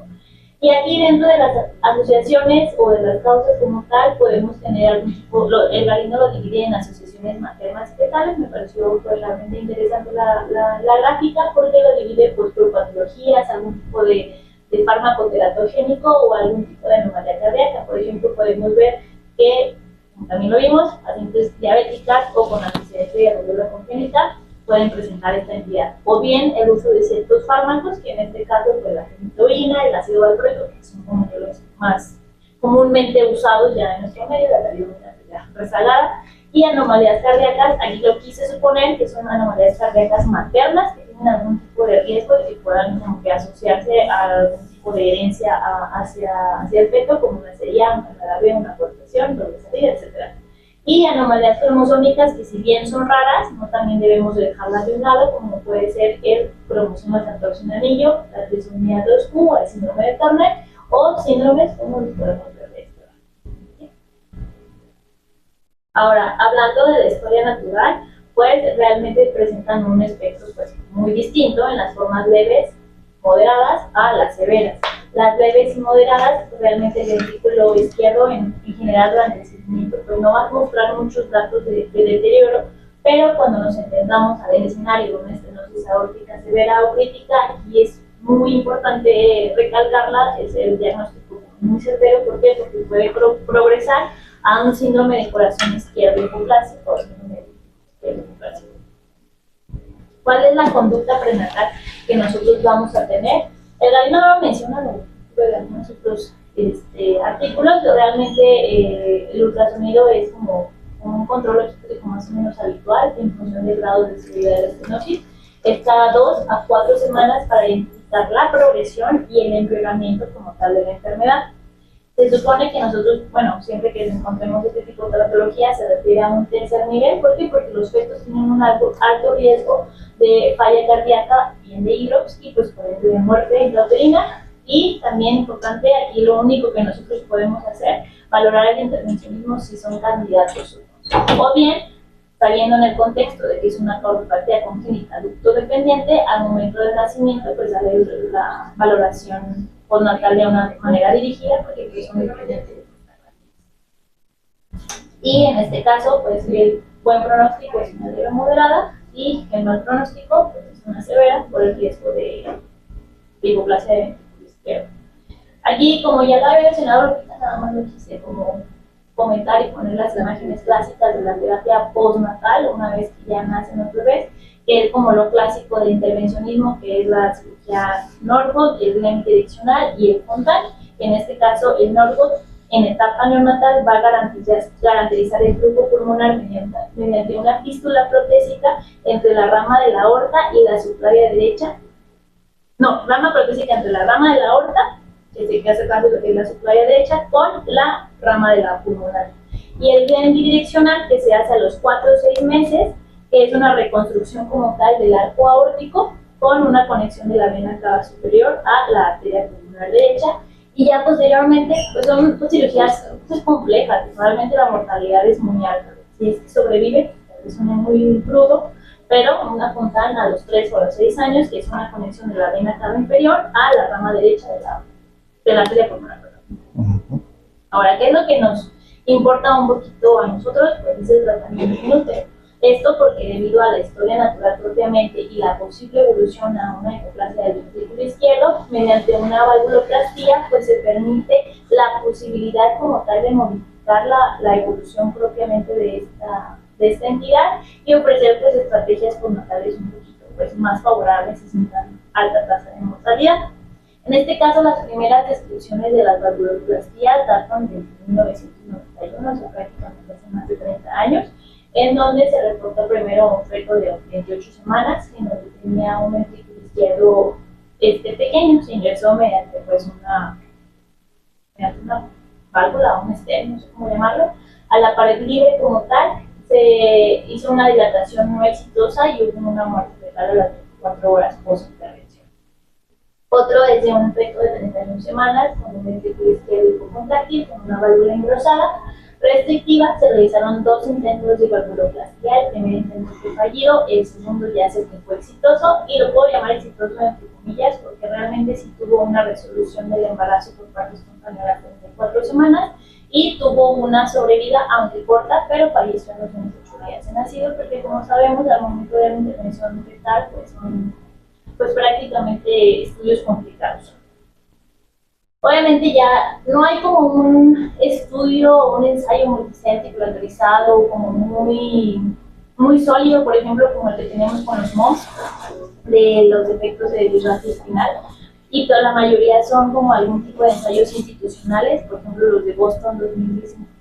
Y aquí dentro de las asociaciones o de las causas como tal podemos tener algún tipo, el Galindo lo divide en asociaciones maternas y fetales. Me pareció pues, realmente interesante la gráfica porque lo divide pues, por patologías, algún tipo de fármaco teratogénico o algún tipo de anomalía cardíaca. Por ejemplo, podemos ver que, como también lo vimos, pacientes diabéticas o con antecedentes de rodilla congénita pueden presentar esta entidad, o bien el uso de ciertos fármacos, que en este caso pues la fenitoína, el ácido valproico, que son como de los más comúnmente usados ya en nuestro medio, la talidomida ya rezagada, y anomalías cardíacas. Aquí lo quise suponer que son anomalías cardíacas maternas que tienen algún tipo de riesgo de que puedan como que asociarse a algún tipo de herencia hacia el feto, como una sería una enfermedad B, una coartación, doble salida, etc. Y anomalías cromosómicas que si bien son raras, no también debemos dejarlas de un lado, como puede ser el cromosoma 14 en anillo, la trisomía 2Q o el síndrome de Turner, o síndromes como los podemos ver de este lado. Ahora, hablando de la historia natural, pues realmente presentan un espectro pues, muy distinto en las formas leves, moderadas a las severas. Las leves y moderadas, realmente el ventrículo izquierdo en general durante el seguimiento pues no va a mostrar muchos datos de deterioro, pero cuando nos enfrentamos al escenario de una estenosis aórtica severa o crítica, y es muy importante recalcarla, es el diagnóstico muy certero. ¿Por qué? Porque puede progresar a un síndrome de corazón izquierdo hipoplásico o síndrome de hipoplásico. ¿Cuál es la conducta prenatal que nosotros vamos a tener? El Galindo no lo menciona, lo de algunos otros artículos. Realmente el ultrasonido es como un control obstétrico más o menos habitual en función del grado de severidad de la estenosis. Es cada 2 a 4 semanas para identificar la progresión y el empeoramiento como tal de la enfermedad. Se supone que nosotros, bueno, siempre que encontremos este tipo de patología se refiere a un tercer nivel. ¿Por qué? Porque los fetos tienen un alto riesgo de falla cardíaca, bien de hidrops, y pues por ende de muerte intrauterina. Y también importante, aquí lo único que nosotros podemos hacer, valorar el intervencionismo si son candidatos o no. O bien, sabiendo en el contexto de que es una cardiopatia congénita adulto dependiente, al momento del nacimiento pues sale la valoración postnatal de una manera dirigida porque pues, son dependientes. Y en este caso pues el buen pronóstico es una leve moderada y el mal pronóstico pues, es una severa por el riesgo de hipoplasia de ventrículo izquierdo. Aquí, como ya lo había mencionado ahorita, nada más lo quise como comentar y poner las imágenes clásicas de la terapia postnatal una vez que ya nacen los bebés, que es como lo clásico de intervencionismo, que es la cirugía Norwood, el límite direccional y el frontal. En este caso, el Norwood en etapa neonatal va a garantizar el flujo pulmonar mediante una fístula protésica entre la rama de la aorta y la subclavia derecha. No, rama protésica entre la rama de la aorta, que hace caso de la subclavia derecha, con la rama de la pulmonar. Y el bien bidireccional, que se hace a los 4 o 6 meses, que es una reconstrucción como tal del arco aórtico con una conexión de la vena cava superior a la arteria pulmonar derecha. Y ya posteriormente, pues son cirugías pues, complejas, realmente la mortalidad es muy alta. Si es que sobrevive, es muy crudo, pero una fontana a los 3 o a los 6 años, que es una conexión de la vena cava inferior a la rama derecha de la arteria pulmonar. Ahora, ¿qué es lo que nos importa un poquito a nosotros? Pues es el tratamiento inútero. Esto porque debido a la historia natural propiamente y la posible evolución a una hipoplasia del ventrículo izquierdo, mediante una valvuloplastía, pues se permite la posibilidad como tal de modificar la evolución propiamente de esta entidad y ofrecer pues estrategias postnatales un poquito pues, más favorables y sin tan alta tasa de mortalidad. En este caso, las primeras descripciones de las valvuloplastías datan de 1991, o sea, prácticamente hace más de 30 años, en donde se reportó primero un feto de 28 semanas, en donde tenía un ventrículo izquierdo pequeño, se ingresó mediante pues una válvula o un estén, no sé cómo llamarlo, a la pared libre como tal. Se hizo una dilatación no exitosa y hubo una muerte fetal a las 24 horas post-intervención. Otro es de un feto de 31 semanas con un ventrículo izquierdo hipocontráctil con una válvula engrosada restrictiva. Se realizaron 2 intentos de valvuloplastía. El primer intento fue fallido, el segundo ya se fue exitoso, y lo puedo llamar exitoso entre comillas porque realmente sí tuvo una resolución del embarazo por parto espontáneo a las 34 semanas y tuvo una sobrevida, aunque corta, pero falleció en los 28 días de nacido, porque como sabemos al momento de la intervención fetal pues son prácticamente estudios complicados. Obviamente ya no hay como un estudio o un ensayo multicéntrico autorizado como muy sólido, por ejemplo, como el que tenemos con los MOMS, de los efectos de disracia espinal, y toda la mayoría son como algún tipo de ensayos institucionales, por ejemplo los de Boston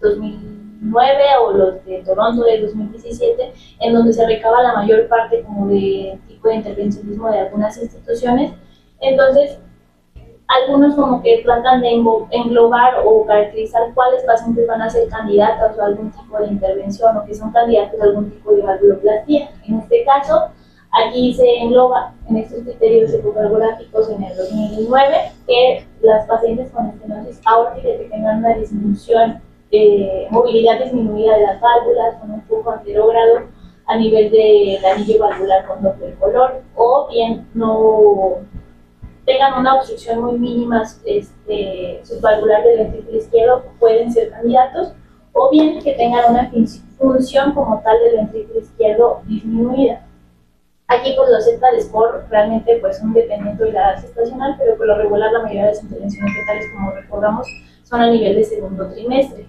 2009 o los de Toronto de 2017, en donde se recaba la mayor parte como de tipo de intervencionismo de algunas instituciones. Entonces, algunos como que tratan de englobar o caracterizar cuáles pacientes van a ser candidatos a algún tipo de intervención o que son candidatos a algún tipo de valvuloplastía. En este caso, aquí se engloba en estos criterios ecografólogos en el 2009 que las pacientes con estenosis aórtica que tengan una disminución, movilidad disminuida de las válvulas con un flujo anterógrado a nivel del anillo valvular con doble color, o bien no tengan una obstrucción muy mínima subvalvular del ventrículo izquierdo, pueden ser candidatos, o bien que tengan una función como tal del ventrículo izquierdo disminuida. Aquí pues los Z-score realmente pues son dependiendo de la edad gestacional, pero por lo regular la mayoría de las intervenciones fetales, como recordamos, son a nivel de segundo trimestre.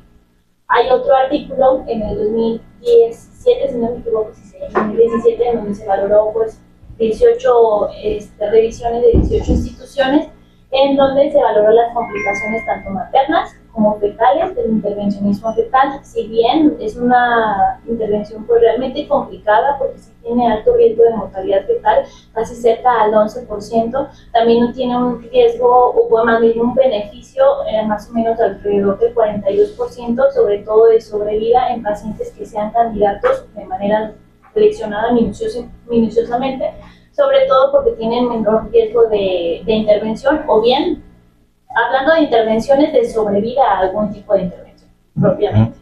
Hay otro artículo en el 2017, si no me equivoco, en 2017, en donde se valoró pues 18 revisiones de 18 instituciones, en donde se valoró las complicaciones tanto maternas como fetales del intervencionismo fetal. Si bien es una intervención pues realmente complicada porque sí tiene alto riesgo de mortalidad fetal, casi cerca al 11%, también no tiene un riesgo o más bien un beneficio más o menos alrededor del 42%, sobre todo de sobrevida en pacientes que sean candidatos de manera seleccionada minuciosamente, sobre todo porque tienen menor riesgo de intervención, o bien, hablando de intervenciones de sobrevida a algún tipo de intervención, propiamente.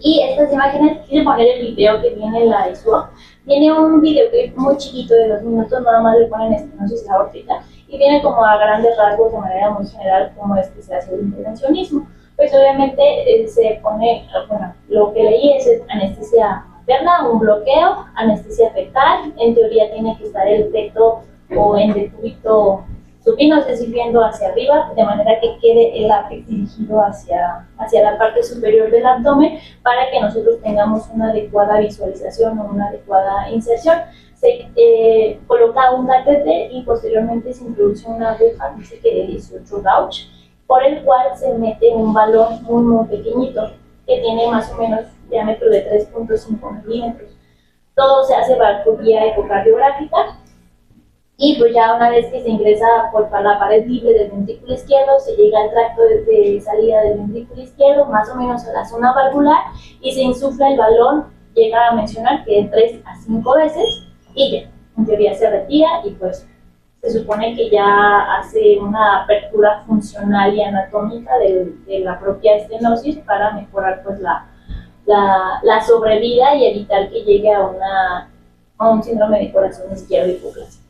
Y estas imágenes, quise poner el video que viene en la ISUO. Tiene un video que es muy chiquito, de 2 minutos, nada más le ponen estenosis aórtica, y viene como a grandes rasgos, de manera muy general, cómo es que se hace el intervencionismo. Pues obviamente se pone, bueno, lo que leí es anestesia materna, un bloqueo, anestesia fetal. En teoría tiene que estar el feto o en decúbito supino, es decir, viendo hacia arriba, de manera que quede el látex dirigido hacia la parte superior del abdomen, para que nosotros tengamos una adecuada visualización o una adecuada inserción. Se coloca un catéter y posteriormente se introduce una aguja, dice que de 18 gauge, por el cual se mete un balón muy pequeñito, que tiene más o menos diámetro de 3.5 milímetros. Todo se hace bajo guía ecocardiográfica. Y pues ya una vez que se ingresa por la pared libre del ventrículo izquierdo, se llega al tracto de salida del ventrículo izquierdo, más o menos a la zona valvular, y se insufla el balón, llega a mencionar que de 3 a 5 veces, y ya, en teoría se retira, y pues se supone que ya hace una apertura funcional y anatómica de la propia estenosis para mejorar pues la sobrevida y evitar que llegue a un síndrome de corazón izquierdo hipoplásico.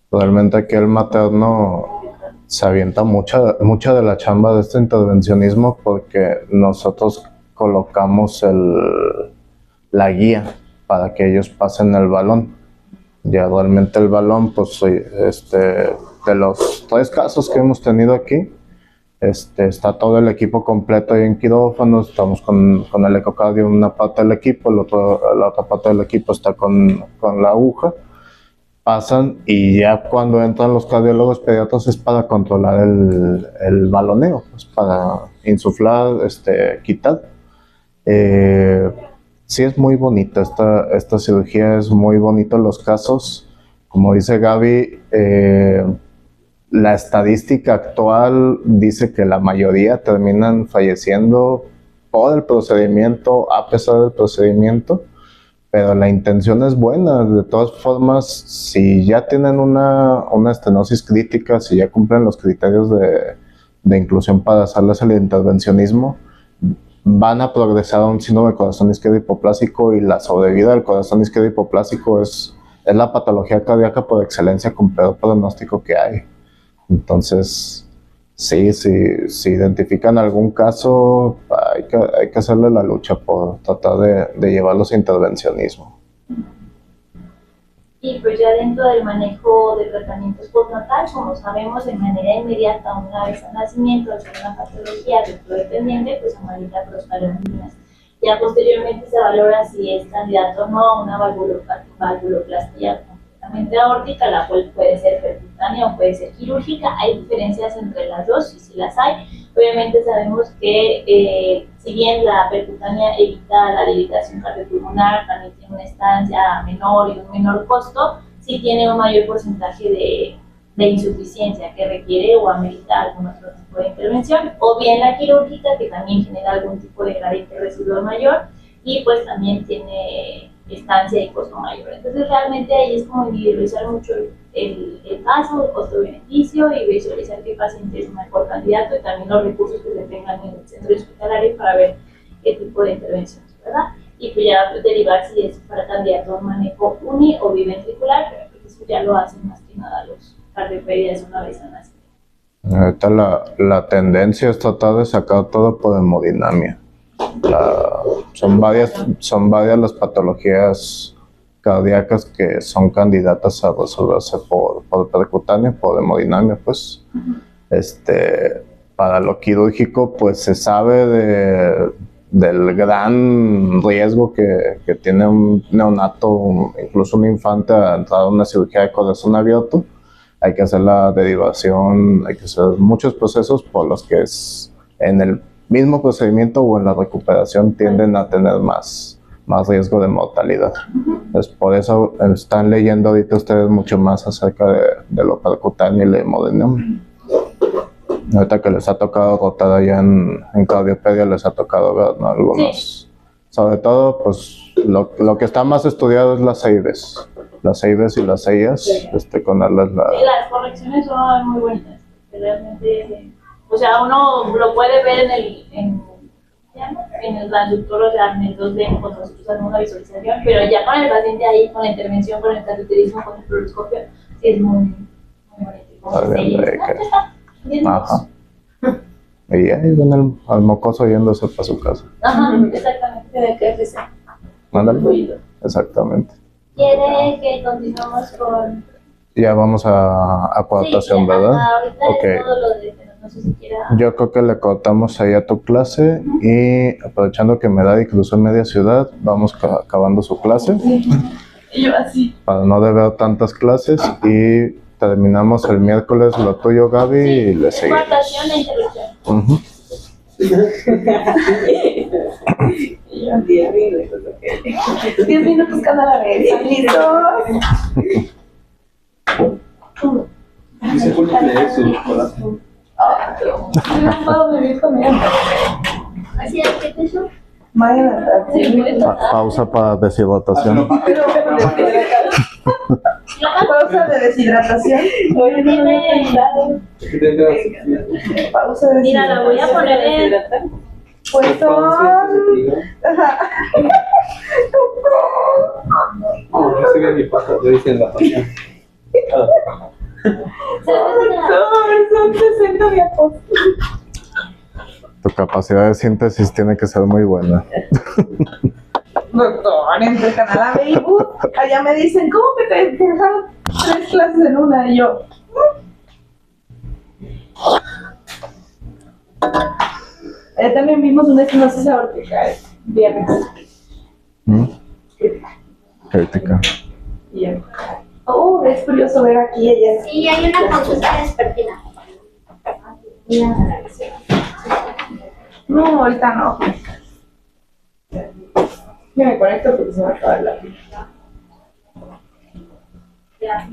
Realmente aquí el materno se avienta mucha de la chamba de este intervencionismo, porque nosotros colocamos la guía para que ellos pasen el balón. Ya realmente el balón, pues de los 3 casos que hemos tenido aquí, está todo el equipo completo ahí en quirófano. Estamos con el ecocardio en una parte del equipo, la otra parte del equipo está con la aguja. Pasan, y ya cuando entran los cardiólogos pediatras es para controlar el baloneo, pues para insuflar, quitar. Sí, es muy bonita esta cirugía, es muy bonito los casos. Como dice Gaby, la estadística actual dice que la mayoría terminan falleciendo por el procedimiento, a pesar del procedimiento. Pero la intención es buena. De todas formas, si ya tienen una estenosis crítica, si ya cumplen los criterios de inclusión para hacerles el intervencionismo, van a progresar a un síndrome de corazón izquierdo hipoplásico, y la sobrevida del corazón izquierdo hipoplásico es la patología cardíaca por excelencia con peor pronóstico que hay. Entonces, sí, si identifican algún caso, hay que hacerle la lucha por tratar de llevarlos a intervencionismo. Y pues ya dentro del manejo de tratamientos postnatal, como sabemos, de manera inmediata, una vez al nacimiento, al ser una patología retrodependiente, pues amalita prostaglandinas. Ya posteriormente se valora si es candidato o no a una valvuloplastia completamente aórtica, la cual puede ser percutánea o puede ser quirúrgica. Hay diferencias entre las dos, y si las hay. Obviamente sabemos que si bien la percutánea evita la debilitación cardiopulmonar, también tiene una estancia menor y un menor costo, sí tiene un mayor porcentaje de insuficiencia que requiere o amerita algún otro tipo de intervención, o bien la quirúrgica, que también genera algún tipo de gradiente residual mayor, y pues también tiene estancia y costo mayor. Entonces realmente ahí es como individualizar mucho el caso, el costo-beneficio, y visualizar qué paciente es un mejor candidato, y también los recursos que se tengan en el centro hospitalario para ver qué tipo de intervención, ¿verdad? Y pues ya derivar si es para candidato a un manejo uni o biventricular, pero pues eso ya lo hacen más que nada los cardiopedias una vez al nacimiento. Ahorita la tendencia es tratar de sacar todo por hemodinamia. Son varias las patologías cardíacas que son candidatas a resolverse por percutánea, por hemodinamia, pues. Para lo quirúrgico, pues se sabe del gran riesgo que tiene un neonato, incluso un infante, a entrar a una cirugía de corazón abierto. Hay que hacer la derivación, hay que hacer muchos procesos por los que en el mismo procedimiento o en la recuperación tienden a tener más riesgo de mortalidad. Entonces, por eso están leyendo ahorita ustedes mucho más acerca de lo percutáneo y la hemodinamia. Ahorita que les ha tocado rotar allá en cardiopedia, les ha tocado ver, ¿no? Algunos. Sí. Sobre todo, pues, lo que está más estudiado es las EIVES. Las EIVES y las EIAS, sí. Con darles Sí, las correcciones son muy bonitas. Realmente, o sea, uno lo puede ver en el transductor, o sea, en el 2D, pues nosotros hacemos una visualización, pero ya con el paciente ahí, con la intervención, con el cateterismo, con el fluoroscopio, sí es muy bonito. Como Está bien, se dice, rica. ya está, 10 minutos. Ajá. Y ahí ven al mocoso yéndose para su casa. Ajá, exactamente, de KFC. Mándale. Exactamente. ¿Quiere que continuemos con...? Ya vamos a coadaptación, Sí, ¿verdad? ahorita Ok. es todo lo de... No sé si quiera... Yo creo que le cortamos ahí a tu clase y aprovechando que Medadi cruzó media ciudad, vamos acabando su clase Y yo así. para no deber tantas clases y terminamos el miércoles lo tuyo, Gaby, y le seguimos. Coartación e interrupción. Ujú. Y yo 10 minutos, ok. 10 minutos cada la vez. ¿Listos? Se pone a leer su chocolate. No puedo vivir con él. ¿Así es que te hizo? Vayan a estar. Pausa para deshidratación. Pausa de deshidratación. Oye, no lo había pensado. Es que te entras. Pausa de Mira, la voy a poner en... Pues son. No, no se ve mi pata, yo hice la pasión. Son 60 diapositivas. Tu capacidad de síntesis tiene que ser muy buena. Doctor, entre Canadá y Boot, allá me dicen, ¿cómo que te dejaron 3 clases en una? Y yo, también vimos una estenosis aórtica el viernes. ¿Mm? Crítica. Y yo, oh, es curioso ver aquí ella. Sí, hay una consulta vespertina. No, ahorita no. Yo me conecto porque se me va a acabar la pila. Ya.